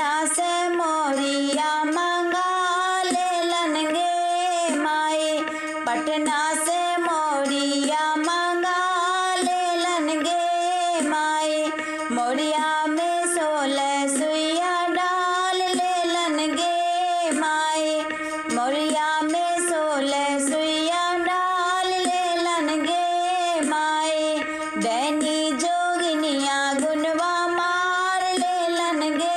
पटना से मोरिया मंगा ले लनगे माई, पटना से मोरिया मंगा ले लनगे माई, मोरिया में 16 सुइया डाल ले लनगे माई, मोरिया में 16 सुइया डाल ले लनगे माई, डैनी जोगिनिया गुनवा मार ले लनगे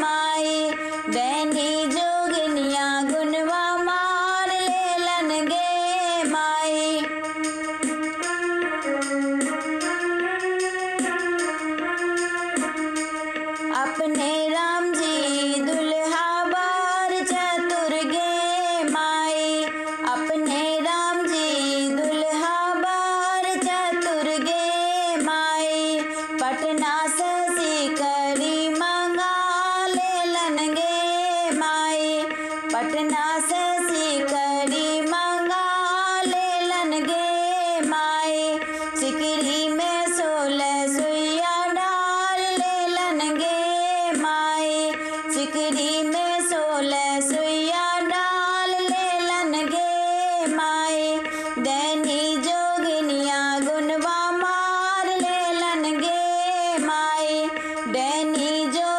माई, डैनी जोगिनिया गुनवा मार ले लनगे माई। अपने राम जी दुल्हा बार चतुर गे माई, अपने राम जी दुल्हा बार चतुर गे माई, पटना से सिकरी मंगा ले लनगे माई, पटना से सिकरी मंगा ले लनगे माई, सिकरी में 16 सुइया डाल ले लनगे माई, सिकरी में 16 सुइया डाल ले लनगे माई, डैनी जोगिनिया गुनवा मार ले लनगे माई, डैनी जो